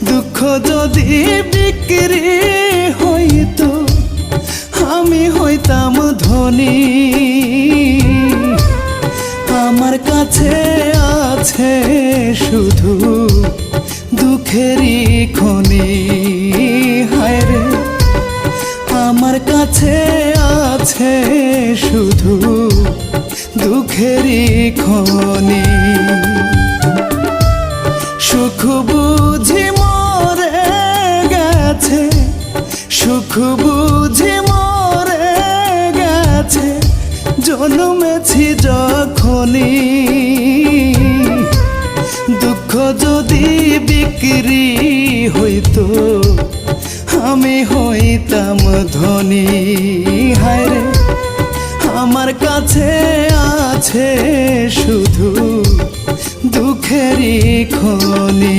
দুঃখ যদি বিক্রি হইতো আমি হইতাম ধনী। আমার কাছে আছে শুধু দুঃখেরই খনি। হায় রে, আমার কাছে আছে শুধু দুঃখেরই খনি। সুখ বুঝি মরে গেছে, সুখ বুঝি মরে গেছে জন্মেছি যখনই। দুঃখ যদি বিক্রি হইতো আমি হইতাম ধনী। হায় রে, আমার কাছে আছে শুধু দুঃখেরই খনি।